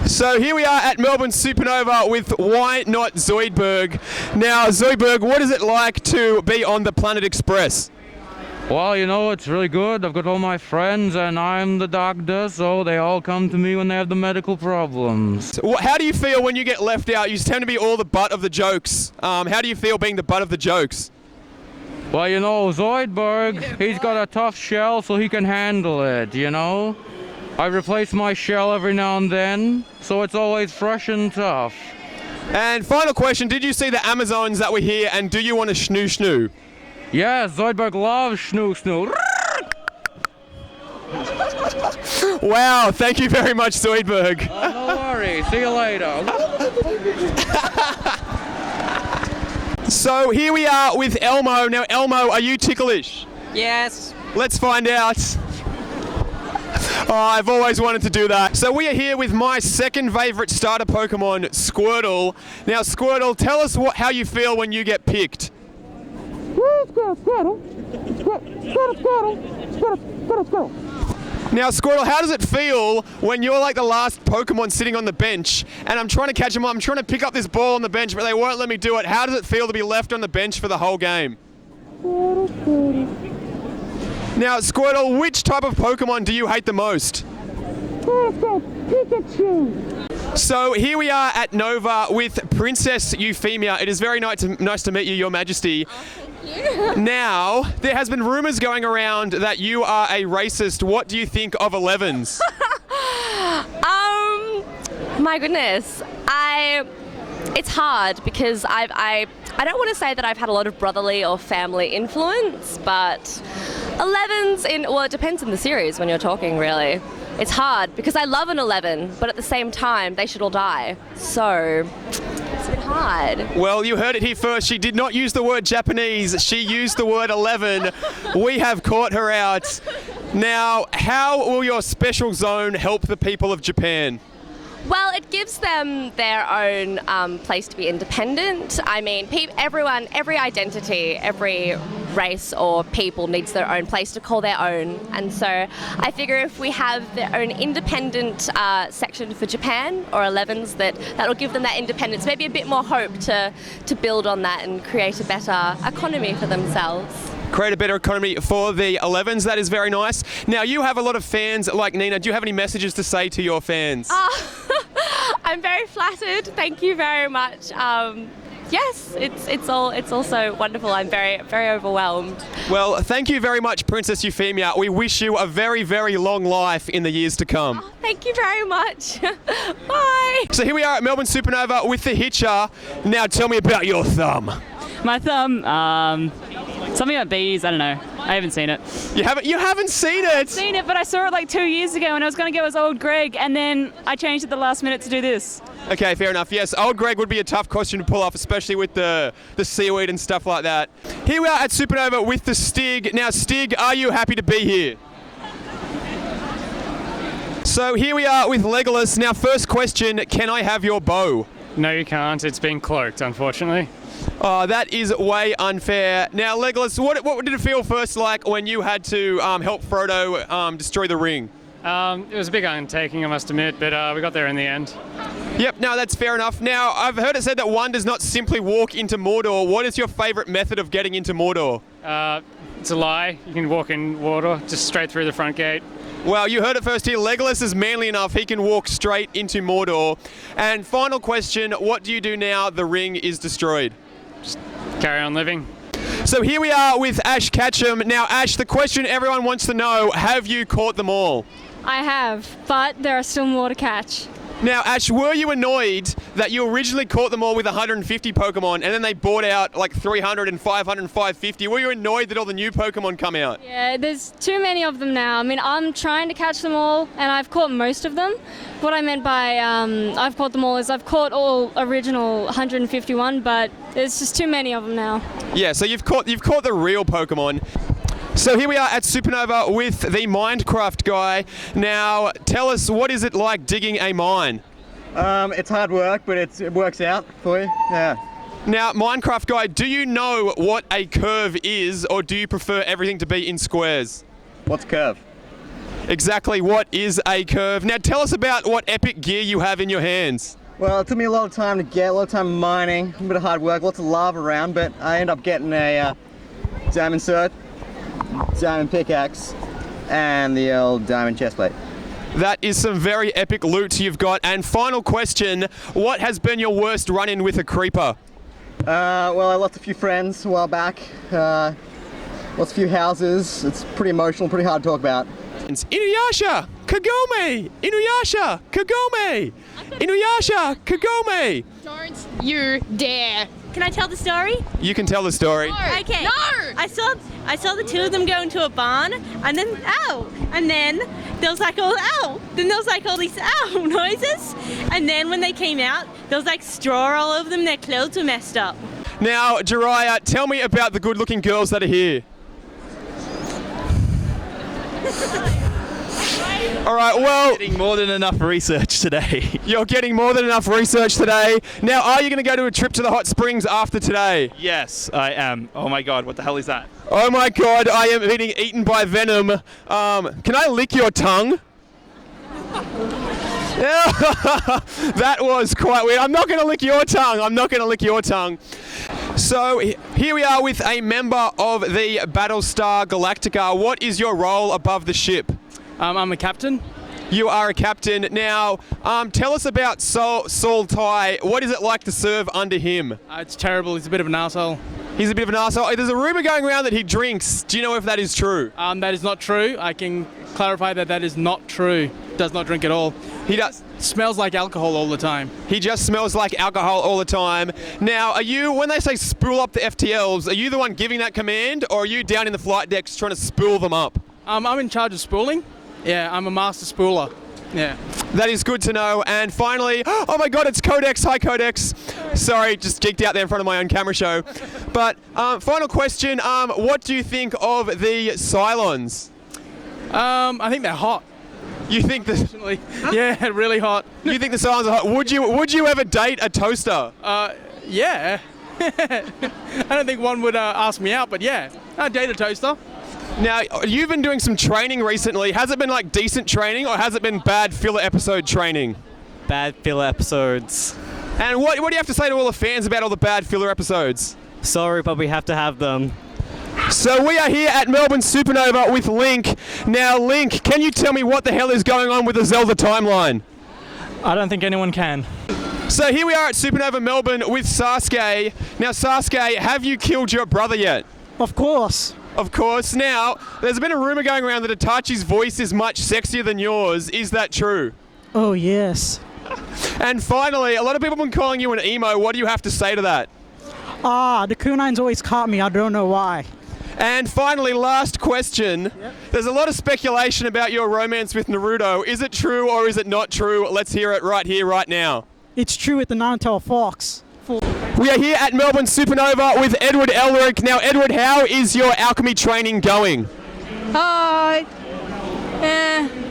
So here we are at Melbourne SupaNova with Why Not Zoidberg. Now, Zoidberg, what is it like to be on the Planet Express? Well, you know, it's really good. I've got all my friends and I'm the doctor, so they all come to me when they have the medical problems. How do you feel when you get left out? You tend to be all the butt of the jokes. How do you feel being the butt of the jokes? Well, you know, Zoidberg, he's got a tough shell so he can handle it, you know? I replace my shell every now and then, so it's always fresh and tough. And final question, did you see the Amazons that were here, and do you want to schnoo? Yeah, Zoidberg loves schnoo. Wow, thank you very much, Zoidberg. No worries, see you later. So here we are with Elmo. Now, Elmo, are you ticklish? Yes. Let's find out. Oh, I've always wanted to do that. So we are here with my second favourite starter Pokemon, Squirtle. Now, Squirtle, tell us how you feel when you get picked. Now, Squirtle, how does it feel when you're like the last Pokemon sitting on the bench and I'm trying to catch them up, I'm trying to pick up this ball on the bench, but they won't let me do it. How does it feel to be left on the bench for the whole game? Now, Squirtle, which type of Pokemon do you hate the most? Pikachu. So here we are at Nova with Princess Euphemia. It is very nice to meet you, Your Majesty. Oh, Now, there has been rumours going around that you are a racist. What do you think of 11s? My goodness. It's hard because I don't want to say that I've had a lot of brotherly or family influence, but 11s well, it depends on the series when you're talking, really. It's hard because I love an 11, but at the same time, they should all die. So it's a bit hard. Well, you heard it here first. She did not use the word Japanese. She used the word 11. We have caught her out. Now, how will your special zone help the people of Japan? Well, it gives them their own place to be independent. I mean, every identity, every race or people needs their own place to call their own. And so I figure if we have their own independent section for Japan or 11s, that'll give them that independence, maybe a bit more hope to build on that and create a better economy for themselves. Create a better economy for the 11s. That is very nice. Now, you have a lot of fans like Nina. Do you have any messages to say to your fans? I'm very flattered. Thank you very much. Yes, it's also wonderful. I'm very, very overwhelmed. Well, thank you very much, Princess Euphemia. We wish you a very, very long life in the years to come. Oh, thank you very much. Bye. So here we are at Melbourne SupaNova with the Hitcher. Now, tell me about your thumb. My thumb, something about bees, I don't know. I haven't seen it. You haven't seen it? I've seen it, but I saw it like 2 years ago and I was going to go as old Greg, and then I changed at the last minute to do this. Okay, fair enough. Yes, old Greg would be a tough costume to pull off, especially with the seaweed and stuff like that. Here we are at SupaNova with the Stig. Now, Stig, are you happy to be here? So here we are with Legolas. Now, first question, can I have your bow? No, you can't. It's been cloaked, unfortunately. Oh, that is way unfair. Now, Legolas, what did it feel first like when you had to help Frodo destroy the ring? It was a big undertaking, I must admit, but we got there in the end. Yep, no, that's fair enough. Now, I've heard it said that one does not simply walk into Mordor. What is your favourite method of getting into Mordor? It's a lie. You can walk in water, just straight through the front gate. Well, you heard it first here. Legolas is manly enough. He can walk straight into Mordor. And final question, what do you do now the ring is destroyed? Just carry on living. So here we are with Ash Ketchum. Now, Ash, the question everyone wants to know, have you caught them all? I have, but there are still more to catch. Now, Ash, were you annoyed that you originally caught them all with 150 Pokemon and then they bought out like 300 and 500 and 550? Were you annoyed that all the new Pokemon come out? Yeah, there's too many of them now. I mean, I'm trying to catch them all, and I've caught most of them. What I meant by I've caught them all is I've caught all original 151, but there's just too many of them now. Yeah, so you've caught the real Pokemon. So here we are at SupaNova with the Minecraft guy. Now, tell us, what is it like digging a mine? It's hard work, but it works out for you, yeah. Now, Minecraft guy, do you know what a curve is, or do you prefer everything to be in squares? What's curve? Exactly what is a curve? Now tell us about what epic gear you have in your hands. Well, it took me a lot of time to get, a lot of time mining, a bit of hard work, lots of lava around, but I ended up getting a diamond sword, diamond pickaxe, and the old diamond chestplate. That is some very epic loot you've got. And final question, what has been your worst run-in with a creeper? Well, I lost a few friends a while back, lost a few houses. It's pretty emotional, pretty hard to talk about. It's Inuyasha, Kagome! Inuyasha, Kagome! Inuyasha, Kagome! Don't you dare. Can I tell the story? You can tell the story. Okay. No! I saw the two of them go into a barn and then ow! And then there was like all ow! Then there was like all these ow noises. And then when they came out, there was like straw all over them, their clothes were messed up. Now, Jiraiya, tell me about the good-looking girls that are here. All right, well... Getting more than enough research today. You're getting more than enough research today. Now, are you going to go to a trip to the hot springs after today? Yes, I am. Oh my god, what the hell is that? Oh my god, I am being eaten by venom. Can I lick your tongue? That was quite weird. I'm not going to lick your tongue. I'm not going to lick your tongue. So here we are with a member of the Battlestar Galactica. What is your role above the ship? I'm a captain. You are a captain. Now, tell us about Saul Tai. What is it like to serve under him? It's terrible. He's a bit of an arsehole. He's a bit of an arsehole. There's a rumour going around that he drinks. Do you know if that is true? That is not true. I can clarify that is not true. Does not drink at all. He does. Smells like alcohol all the time. He just smells like alcohol all the time. Now, are you, when they say spool up the FTLs, are you the one giving that command, or are you down in the flight decks trying to spool them up? I'm in charge of spooling. Yeah, I'm a master spooler. Yeah. That is good to know. And finally, oh my god, it's Codex. Hi, Codex. Sorry, just geeked out there in front of my own camera show. But final question, what do you think of the Cylons? I think they're hot. You think that? Yeah, really hot. You think the Cylons are hot? Would you ever date a toaster? Yeah. I don't think one would ask me out, but yeah, I'd date a toaster. Now, you've been doing some training recently. Has it been like decent training, or has it been bad filler episode training? Bad filler episodes. And what do you have to say to all the fans about all the bad filler episodes? Sorry, but we have to have them. So we are here at Melbourne SupaNova with Link. Now, Link, can you tell me what the hell is going on with the Zelda timeline? I don't think anyone can. So here we are at SupaNova Melbourne with Sasuke. Now, Sasuke, have you killed your brother yet? Of course. Of course. Now, there's been a rumour going around that Itachi's voice is much sexier than yours. Is that true? Oh, yes. And finally, a lot of people have been calling you an emo. What do you have to say to that? The kunines always caught me. I don't know why. And finally, last question. Yep. There's a lot of speculation about your romance with Naruto. Is it true or is it not true? Let's hear it right here, right now. It's true with the nine-tailed fox. We are here at Melbourne SupaNova with Edward Elric. Now, Edward, how is your alchemy training going?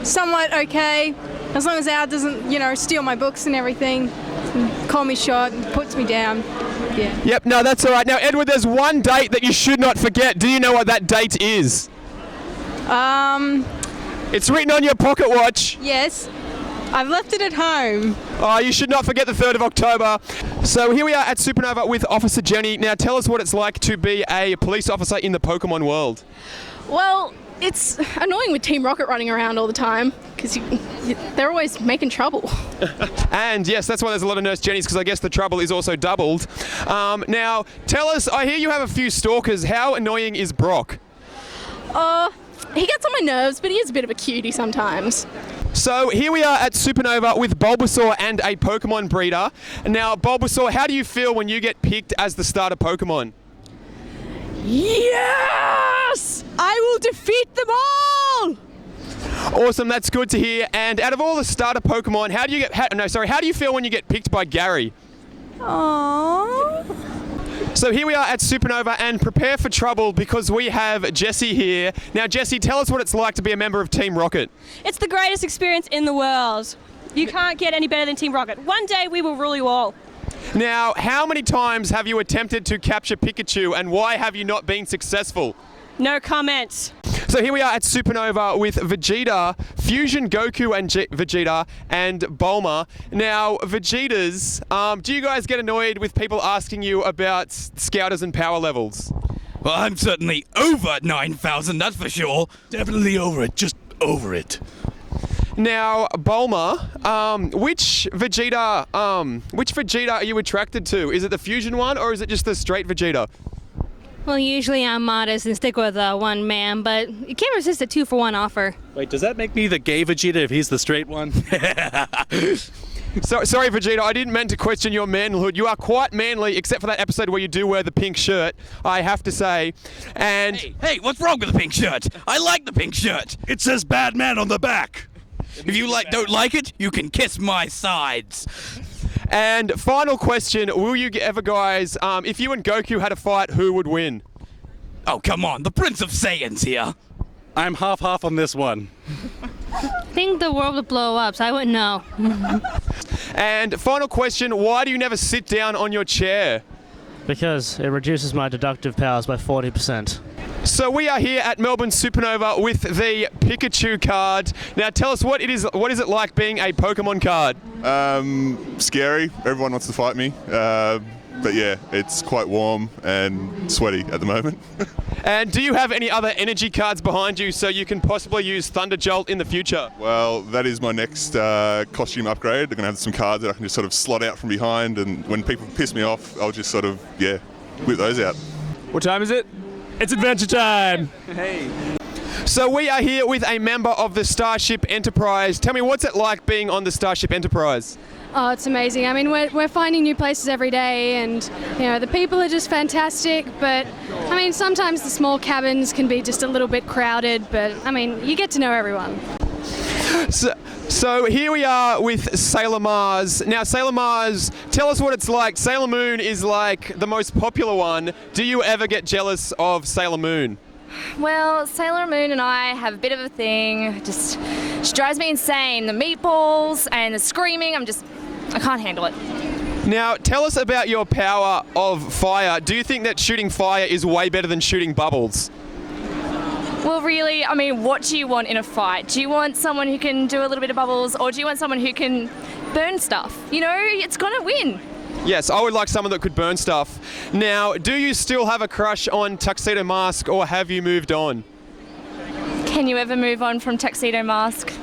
Somewhat okay. As long as Al doesn't, steal my books and everything, call me short and puts me down. Yeah. Yep, no, that's all right. Now, Edward, there's one date that you should not forget. Do you know what that date is? It's written on your pocket watch. Yes. I've left it at home. Oh, you should not forget the 3rd of October. So here we are at SupaNova with Officer Jenny. Now, tell us what it's like to be a police officer in the Pokemon world. Well, it's annoying with Team Rocket running around all the time because they're always making trouble. And yes, that's why there's a lot of Nurse Jennies, because I guess the trouble is also doubled. Now, tell us, I hear you have a few stalkers. How annoying is Brock? He gets on my nerves, but he is a bit of a cutie sometimes. So here we are at SupaNova with Bulbasaur and a Pokemon breeder. Now, Bulbasaur, how do you feel when you get picked as the starter Pokemon? Yes! I will defeat them all! Awesome, that's good to hear. And out of all the starter Pokemon, how do you feel when you get picked by Gary? Aww. So here we are at SupaNova, and prepare for trouble because we have Jessie here. Now, Jessie, tell us what it's like to be a member of Team Rocket. It's the greatest experience in the world. You can't get any better than Team Rocket. One day we will rule you all. Now, how many times have you attempted to capture Pikachu, and why have you not been successful? No comments. So here we are at Supernova with Vegeta, Fusion Goku and Vegeta, and Bulma. Now, Vegetas, do you guys get annoyed with people asking you about Scouters and power levels? Well, I'm certainly over 9,000, that's for sure. Definitely over it, just over it. Now, Bulma, which Vegeta are you attracted to? Is it the Fusion one, or is it just the straight Vegeta? Well, usually I'm modest and stick with one man, but you can't resist a 2-for-1 offer. Wait, does that make me the gay Vegeta if he's the straight one? So, sorry, Vegeta, I didn't mean to question your manhood. You are quite manly, except for that episode where you do wear the pink shirt, I have to say. And Hey, what's wrong with the pink shirt? I like the pink shirt. It says bad man on the back. If you don't like it, you can kiss my sides. And final question, will you ever guys, if you and Goku had a fight, who would win? Oh, come on, the Prince of Saiyans here. I'm half on this one. I think the world would blow up, so I wouldn't know. And final question, why do you never sit down on your chair? Because it reduces my deductive powers by 40%. So we are here at Melbourne SupaNova with the Pikachu card. Now tell us what is it like being a Pokemon card? Scary. Everyone wants to fight me. But yeah, it's quite warm and sweaty at the moment. And do you have any other energy cards behind you so you can possibly use Thunder Jolt in the future? Well, that is my next costume upgrade. I'm going to have some cards that I can just sort of slot out from behind, and when people piss me off, I'll just sort of, whip those out. What time is it? It's adventure time! Hey. So we are here with a member of the Starship Enterprise. Tell me, what's it like being on the Starship Enterprise? Oh, it's amazing. I mean, we're finding new places every day, and the people are just fantastic. But I mean, sometimes the small cabins can be just a little bit crowded. But I mean, you get to know everyone. So here we are with Sailor Mars. Now, Sailor Mars, tell us what it's like. Sailor Moon is like the most popular one. Do you ever get jealous of Sailor Moon? Well, Sailor Moon and I have a bit of a thing. She drives me insane. The meatballs and the screaming, I can't handle it. Now, tell us about your power of fire. Do you think that shooting fire is way better than shooting bubbles? Well, really, I mean, what do you want in a fight? Do you want someone who can do a little bit of bubbles, or do you want someone who can burn stuff? It's gonna win. Yes, I would like someone that could burn stuff. Now, do you still have a crush on Tuxedo Mask, or have you moved on? Can you ever move on from Tuxedo Mask?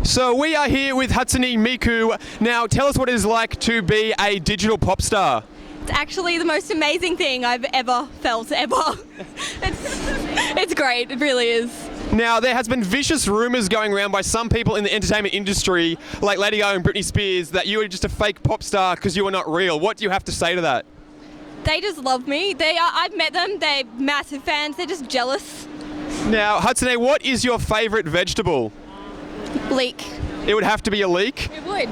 So we are here with Hatsune Miku. Now, tell us what it is like to be a digital pop star. It's actually the most amazing thing I've ever felt, ever. It's great, it really is. Now, there has been vicious rumours going around by some people in the entertainment industry, like Lady Gaga and Britney Spears, that you were just a fake pop star because you were not real. What do you have to say to that? They just love me. I've met them, they're massive fans, they're just jealous. Now, Hatsune, what is your favourite vegetable? Leek. It would have to be a leek? It would.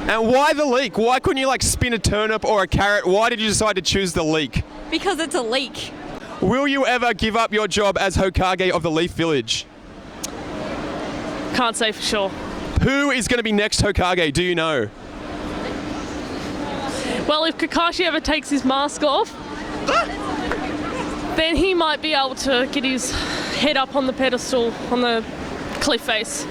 And why the leek? Why couldn't you spin a turnip or a carrot? Why did you decide to choose the leek? Because it's a leek. Will you ever give up your job as Hokage of the Leaf Village? Can't say for sure. Who is going to be next Hokage? Do you know? Well, if Kakashi ever takes his mask off, then he might be able to get his head up on the pedestal on the cliff face.